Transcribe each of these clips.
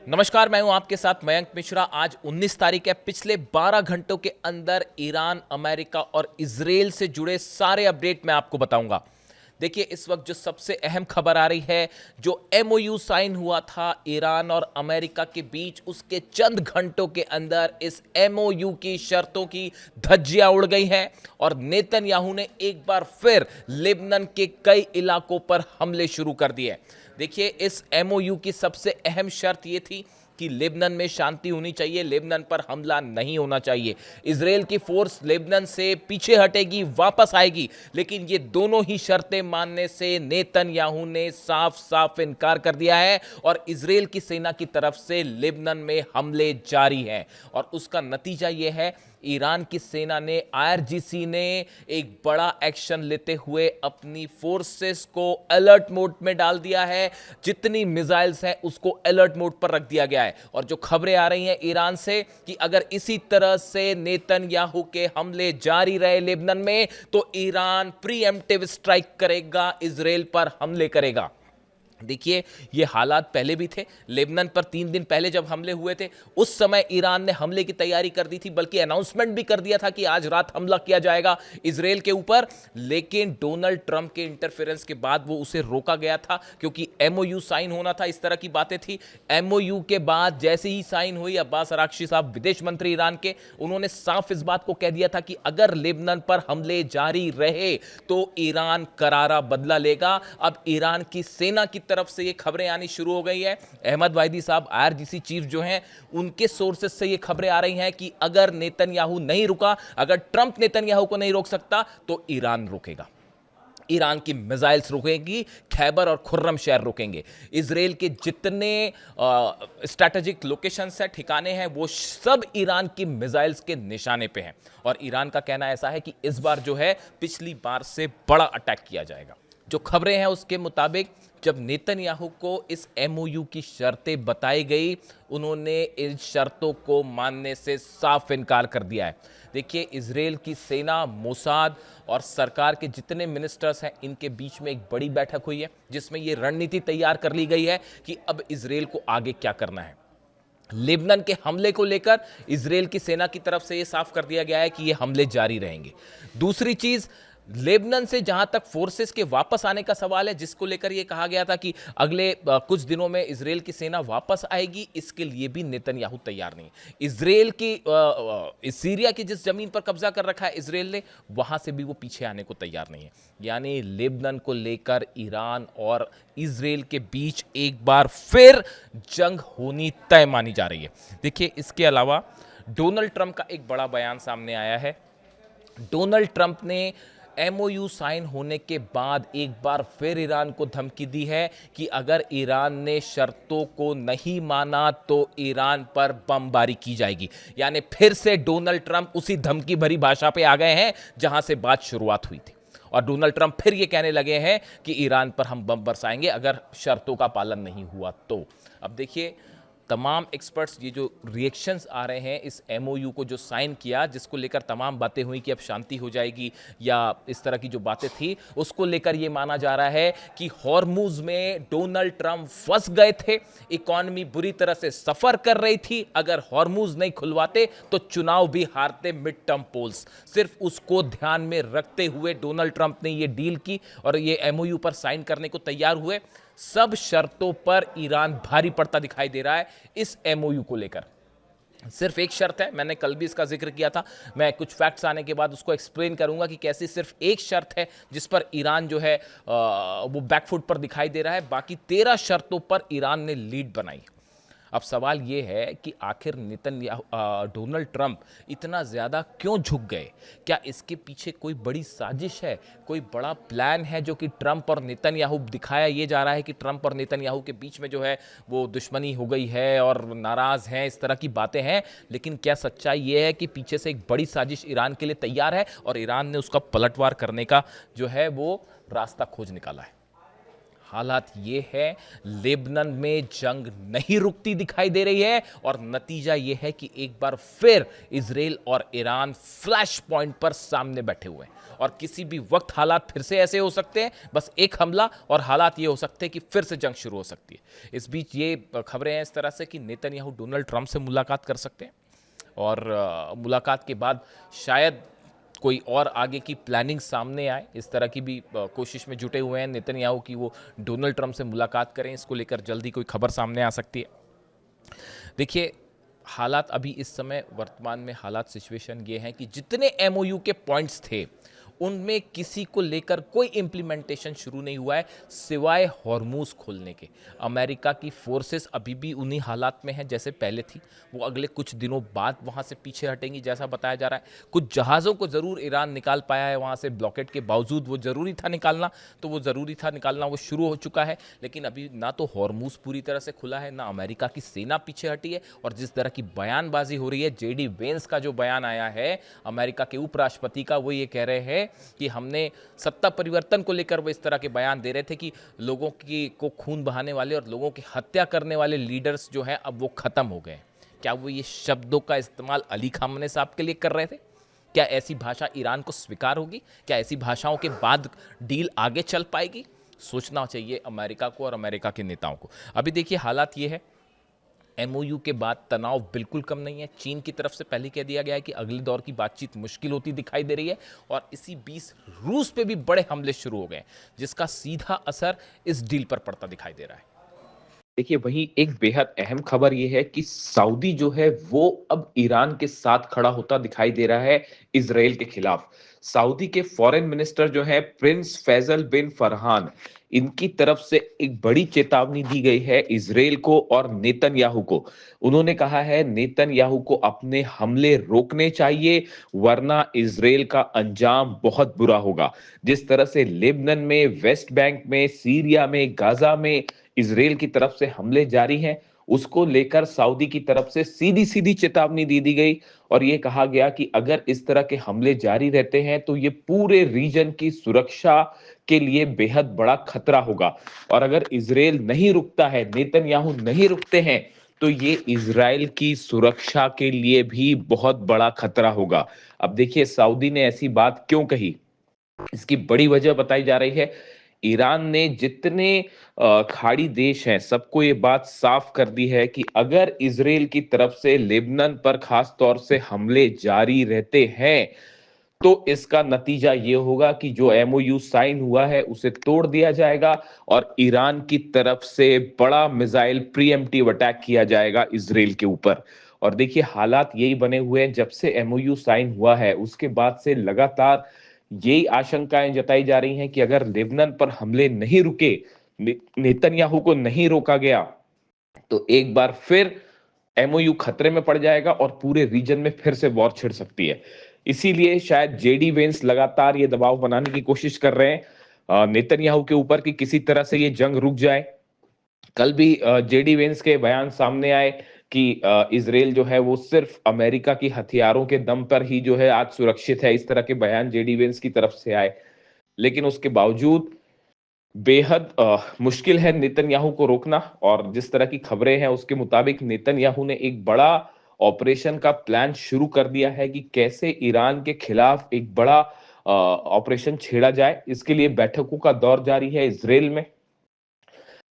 नमस्कार, मैं हूं आपके साथ मयंक मिश्रा। आज 19 तारीख है। पिछले 12 घंटों के अंदर ईरान, अमेरिका और इजराइल से जुड़े सारे अपडेट मैं आपको बताऊंगा। देखिए, इस वक्त जो सबसे अहम खबर आ रही है, जो एमओयू साइन हुआ था ईरान और अमेरिका के बीच, उसके चंद घंटों के अंदर इस एमओयू की शर्तों की धज्जियां उड़ गई हैं और नेतन्याहू ने एक बार फिर लेबनान के कई इलाकों पर हमले शुरू कर दिए। देखिए, इस एमओयू की सबसे अहम शर्त यह थी कि लेबनान में शांति होनी चाहिए, लेबनान पर हमला नहीं होना चाहिए। इजराइल की फोर्स लेबनान से पीछे हटेगी, वापस आएगी, लेकिन ये दोनों ही शर्तें मानने से नेतन्याहू ने साफ साफ इनकार कर दिया है और इजराइल की सेना की तरफ से लेबनान में हमले जारी हैं। और उसका नतीजा यह है, ईरान की सेना ने, आईआरजीसी ने एक बड़ा एक्शन लेते हुए अपनी फोर्सेस को अलर्ट मोड में डाल दिया है। जितनी मिसाइल्स हैं उसको अलर्ट मोड पर रख दिया गया है। और जो खबरें आ रही हैं ईरान से कि अगर इसी तरह से नेतन्याहू के हमले जारी रहे लेबनान में, तो ईरान प्रीएम्प्टिव स्ट्राइक करेगा, इजराइल पर हमले करेगा। देखिए, ये हालात पहले भी थे। लेबनान पर 3 दिन पहले जब हमले हुए थे, उस समय ईरान ने हमले की तैयारी कर दी थी, बल्कि अनाउंसमेंट भी कर दिया था कि आज रात हमला किया जाएगा इजराइल के ऊपर। लेकिन डोनाल्ड ट्रंप के इंटरफेरेंस के बाद वो उसे रोका गया था, क्योंकि एमओयू साइन होना था, इस तरह की बातें थी। एमओयू के बाद जैसे ही साइन हुई, अब्बास अराक्ची साहब विदेश मंत्री ईरान के, उन्होंने साफ इस बात को कह दिया था कि अगर लेबनान पर हमले जारी रहे तो ईरान करारा बदला लेगा। अब ईरान की सेना की तरफ से ये खबरें आनी शुरू हो गई है। अहमद वाहिदी साहब, आईआरजीसी चीफ जो हैं, उनके सोर्सेस से ये खबरें आ रही हैं कि अगर नेतन्याहू नहीं रुका, अगर ट्रंप नेतन्याहू को नहीं रोक सकता, तो ईरान रोकेगा। ईरान की मिसाइल्स रुकेंगी, खैबर और खुर्रम शहर रुकेंगे। इजराइल के जितने स्ट्रैटेजिक लोकेशंस हैं, ठिकाने हैं, वो सब ईरान की मिसाइल्स के निशाने पे हैं। और ईरान का कहना ऐसा है कि इस बार जो है पिछली बार से बड़ा अटैक किया जाएगा। जो खबरें हैं उसके मुताबिक जब नेतन्याहू को इस एमओयू की शर्तें बताई गई, उन्होंने इन शर्तों को मानने से साफ इनकार कर दिया है। देखिए, इजराइल की सेना, मोसाद और सरकार के जितने मिनिस्टर्स हैं, इनके बीच में एक बड़ी बैठक हुई है, जिसमें यह रणनीति तैयार कर ली गई है कि अब इजराइल को आगे क्या करना है। लेबनान के हमले को लेकर इजराइल की सेना की तरफ से यह साफ कर दिया गया है कि ये हमले जारी रहेंगे। दूसरी चीज, लेबनान से जहां तक फोर्सेस के वापस आने का सवाल है, जिसको लेकर यह कहा गया था कि अगले कुछ दिनों में इजराइल की सेना वापस आएगी, इसके लिए भी नेतन्याहू तैयार नहीं। इजराइल की सीरिया की जिस जमीन पर कब्जा कर रखा है इजराइल ने, वहां से भी वो पीछे आने को तैयार नहीं है। यानी लेबनान को लेकर ईरान और इजराइल के बीच एक बार फिर जंग होनी तय मानी जा रही है। देखिए, इसके अलावा डोनाल्ड ट्रंप का एक बड़ा बयान सामने आया है। डोनाल्ड ट्रंप ने एमओयू साइन होने के बाद एक बार फिर ईरान को धमकी दी है कि अगर ईरान ने शर्तों को नहीं माना तो ईरान पर बमबारी की जाएगी। यानी फिर से डोनाल्ड ट्रंप उसी धमकी भरी भाषा पे आ गए हैं जहां से बात शुरुआत हुई थी। और डोनाल्ड ट्रंप फिर ये कहने लगे हैं कि ईरान पर हम बम बरसाएंगे अगर शर्तों का पालन नहीं हुआ तो। अब देखिए, तमाम एक्सपर्ट्स, ये जो रिएक्शंस आ रहे हैं इस एमओयू को जो साइन किया, जिसको लेकर तमाम बातें हुई कि अब शांति हो जाएगी या इस तरह की जो बातें थी, उसको लेकर ये माना जा रहा है कि हॉर्मुज में डोनाल्ड ट्रंप फंस गए थे। इकॉनमी बुरी तरह से सफर कर रही थी। अगर हॉर्मुज नहीं खुलवाते तो चुनाव भी हारते मिड टर्म पोल्स। सिर्फ उसको ध्यान में रखते हुए डोनाल्ड ट्रंप ने ये डील की और ये एमओयू पर साइन करने को तैयार हुए। सब शर्तों पर ईरान भारी पड़ता दिखाई दे रहा है इस एमओयू को लेकर। सिर्फ एक शर्त है, मैंने कल भी इसका जिक्र किया था, मैं कुछ फैक्ट्स आने के बाद उसको एक्सप्लेन करूंगा कि कैसे सिर्फ एक शर्त है जिस पर ईरान जो है वो बैकफुट पर दिखाई दे रहा है। बाकी 13 शर्तों पर ईरान ने लीड बनाई। अब सवाल ये है कि आखिर डोनाल्ड ट्रंप इतना ज़्यादा क्यों झुक गए? क्या इसके पीछे कोई बड़ी साजिश है, कोई बड़ा प्लान है जो कि ट्रंप और नेतन्याहू, दिखाया ये जा रहा है कि ट्रंप और नेतन्याहू के बीच में जो है वो दुश्मनी हो गई है और नाराज़ हैं, इस तरह की बातें हैं। लेकिन क्या सच्चाई ये है कि पीछे से एक बड़ी साजिश ईरान के लिए तैयार है और ईरान ने उसका पलटवार करने का जो है वो रास्ता खोज निकाला है? हालात ये है, लेबनान में जंग नहीं रुकती दिखाई दे रही है और नतीजा ये है कि एक बार फिर इजराइल और ईरान फ्लैश पॉइंट पर सामने बैठे हुए हैं और किसी भी वक्त हालात फिर से ऐसे हो सकते हैं, बस एक हमला और हालात ये हो सकते हैं कि फिर से जंग शुरू हो सकती है। इस बीच ये खबरें हैं इस तरह से कि नेतन्याहू डोनाल्ड ट्रंप से मुलाकात कर सकते हैं और मुलाकात के बाद शायद कोई और आगे की प्लानिंग सामने आए। इस तरह की भी कोशिश में जुटे हुए हैं नेतन्याहू कि वो डोनाल्ड ट्रंप से मुलाकात करें। इसको लेकर जल्दी कोई खबर सामने आ सकती है। देखिए, हालात अभी इस समय वर्तमान में हालात सिचुएशन ये है कि जितने एमओयू के पॉइंट्स थे उनमें किसी को लेकर कोई इंप्लीमेंटेशन शुरू नहीं हुआ है सिवाय हॉर्मूज खोलने के। अमेरिका की फोर्सेस अभी भी उन्हीं हालात में हैं जैसे पहले थी। वो अगले कुछ दिनों बाद वहां से पीछे हटेंगी जैसा बताया जा रहा है। कुछ जहाज़ों को ज़रूर ईरान निकाल पाया है वहां से, ब्लॉकेट के बावजूद वो ज़रूरी था निकालना, तो वो ज़रूरी था निकालना, वो शुरू हो चुका है। लेकिन अभी ना तो हॉर्मूज पूरी तरह से खुला है, ना अमेरिका की सेना पीछे हटी है। और जिस तरह की बयानबाजी हो रही है, जेडी वेंस का जो बयान आया है अमेरिका के उपराष्ट्रपति का, वो ये कह रहे हैं कि हमने सत्ता परिवर्तन को लेकर वो इस तरह के बयान दे रहे थे कि लोगों की को खून बहाने वाले और लोगों की हत्या करने वाले लीडर्स जो हैं अब वो खत्म हो गए। क्या वो ये शब्दों का इस्तेमाल अली खामने साहब के लिए कर रहे थे? क्या ऐसी भाषा ईरान को स्वीकार होगी? क्या ऐसी भाषाओं के बाद डील आगे चल पाएगी? सोचना चाहिए अमेरिका को और अमेरिका के नेताओं को। अभी देखिए हालात ये है, एमओयू के बाद तनाव बिल्कुल कम नहीं है। चीन की तरफ से पहले कह दिया गया है कि अगले दौर की बातचीत मुश्किल होती दिखाई दे रही है और इसी बीच रूस पे भी बड़े हमले शुरू हो गए जिसका सीधा असर इस डील पर पड़ता दिखाई दे रहा है। देखिए वहीं एक बेहद अहम खबर ये है कि सऊदी जो है वो अब ईरान के साथ खड़ा होता दिखाई दे रहा है इजराइल के खिलाफ। सऊदी के फॉरेन मिनिस्टर जो है प्रिंस फैजल बिन फरहान, इनकी तरफ से एक बड़ी चेतावनी दी गई है इजराइल को और नेतन्याहू को। उन्होंने कहा है नेतन्याहू को अपने हमले रोकने चाहिए वरना इजराइल का अंजाम बहुत बुरा होगा। जिस तरह से लेबनान में, वेस्ट बैंक में, सीरिया में, गाजा में इजराइल की तरफ से हमले जारी हैं, उसको लेकर सऊदी की तरफ से सीधी सीधी चेतावनी दे दी गई और यह कहा गया कि अगर इस तरह के हमले जारी रहते हैं तो ये पूरे रीजन की सुरक्षा के लिए बेहद बड़ा खतरा होगा। और अगर इजराइल नहीं रुकता है, नेतन्याहू नहीं रुकते हैं, तो ये इजराइल की सुरक्षा के लिए भी बहुत बड़ा खतरा होगा। अब देखिए सऊदी ने ऐसी बात क्यों कही, इसकी बड़ी वजह बताई जा रही है। ईरान ने जितने खाड़ी देश हैं सबको ये बात साफ कर दी है कि अगर इजराइल की तरफ से लेबनान पर खास तौर से हमले जारी रहते हैं तो इसका नतीजा ये होगा कि जो एमओयू साइन हुआ है उसे तोड़ दिया जाएगा और ईरान की तरफ से बड़ा मिसाइल प्रीएम्प्टिव अटैक किया जाएगा इजराइल के ऊपर। और देखिए हालात यही बने हुए हैं, जब से एमओयू साइन हुआ है उसके बाद से लगातार यही आशंकाएं जताई जा रही हैं कि अगर लेबनान पर हमले नहीं रुके, नेतन्याहू को नहीं रोका गया, तो एक बार फिर एमओयू खतरे में पड़ जाएगा और पूरे रीजन में फिर से वॉर छिड़ सकती है। इसीलिए शायद जेडी वेंस लगातार ये दबाव बनाने की कोशिश कर रहे हैं नेतन्याहू के ऊपर कि किसी तरह से ये जंग रुक जाए। कल भी जेडी वेंस के बयान सामने आए कि इजराइल जो है वो सिर्फ अमेरिका की हथियारों के दम पर ही जो है आज सुरक्षित है। इस तरह के बयान जेडी वेंस की तरफ से आए, लेकिन उसके बावजूद बेहद मुश्किल है नेतन्याहू को रोकना। और जिस तरह की खबरें हैं उसके मुताबिक नेतन्याहू ने एक बड़ा ऑपरेशन का प्लान शुरू कर दिया है कि कैसे ईरान के खिलाफ एक बड़ा ऑपरेशन छेड़ा जाए। इसके लिए बैठकों का दौर जारी है इजराइल में।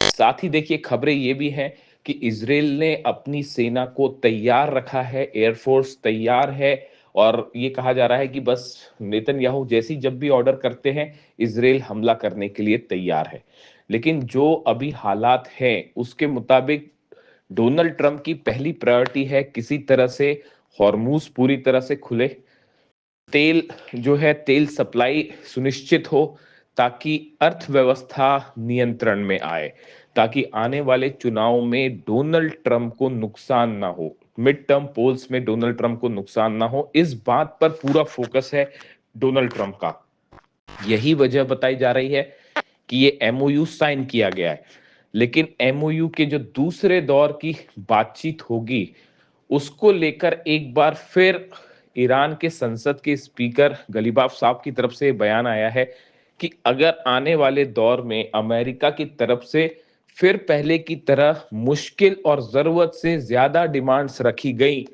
साथ ही देखिए खबरें ये भी हैं कि इजराइल ने अपनी सेना को तैयार रखा है, एयरफोर्स तैयार है और ये कहा जा रहा है कि बस नेतन्याहू जैसी जब भी ऑर्डर करते हैं इजराइल हमला करने के लिए तैयार है। लेकिन जो अभी हालात हैं उसके मुताबिक डोनाल्ड ट्रंप की पहली प्रायोरिटी है किसी तरह से हॉर्मूज पूरी तरह से खुले, तेल जो है तेल सप्लाई सुनिश्चित हो ताकि अर्थव्यवस्था नियंत्रण में आए, ताकि आने वाले चुनाव में डोनाल्ड ट्रंप को नुकसान ना हो, मिड टर्म पोल्स में डोनाल्ड ट्रंप को नुकसान ना हो, इस बात पर पूरा फोकस है डोनाल्ड ट्रंप का। यही वजह बताई जा रही है कि ये एमओयू साइन किया गया है। लेकिन एमओयू के जो दूसरे दौर की बातचीत होगी उसको लेकर एक बार फिर ईरान के संसद के स्पीकर गलीबाफ साहब की तरफ से बयान आया है कि अगर आने वाले दौर में अमेरिका की तरफ से फिर पहले की तरह मुश्किल और जरूरत से ज्यादा डिमांड्स रखी गई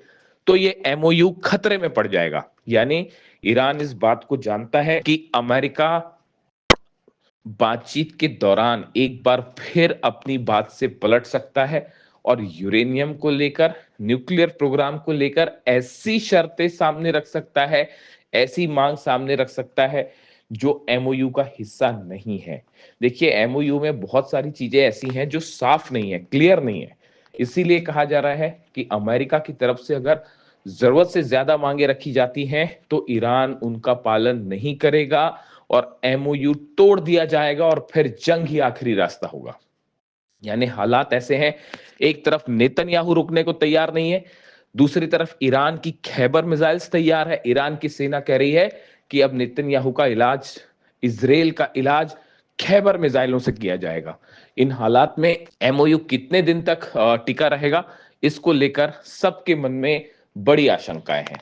तो ये एमओयू खतरे में पड़ जाएगा। यानी ईरान इस बात को जानता है कि अमेरिका बातचीत के दौरान एक बार फिर अपनी बात से पलट सकता है और यूरेनियम को लेकर, न्यूक्लियर प्रोग्राम को लेकर ऐसी शर्तें सामने रख सकता है, ऐसी मांग सामने रख सकता है जो एमओयू का हिस्सा नहीं है। देखिए, एमओयू में बहुत सारी चीजें ऐसी हैं जो साफ नहीं है, क्लियर नहीं है। इसीलिए कहा जा रहा है कि अमेरिका की तरफ से अगर जरूरत से ज्यादा मांगे रखी जाती हैं तो ईरान उनका पालन नहीं करेगा और एमओयू तोड़ दिया जाएगा और फिर जंग ही आखिरी रास्ता होगा। यानी हालात ऐसे हैं, एक तरफ नेतन्याहू रुकने को तैयार नहीं है, दूसरी तरफ ईरान की खैबर मिसाइल्स तैयार है। ईरान की सेना कह रही है कि अब नेतन्याहू का इलाज, इजराइल का इलाज खैबर मिसाइलों से किया जाएगा। इन हालात में एमओयू कितने दिन तक टिका रहेगा, इसको लेकर सबके मन में बड़ी आशंकाएं हैं।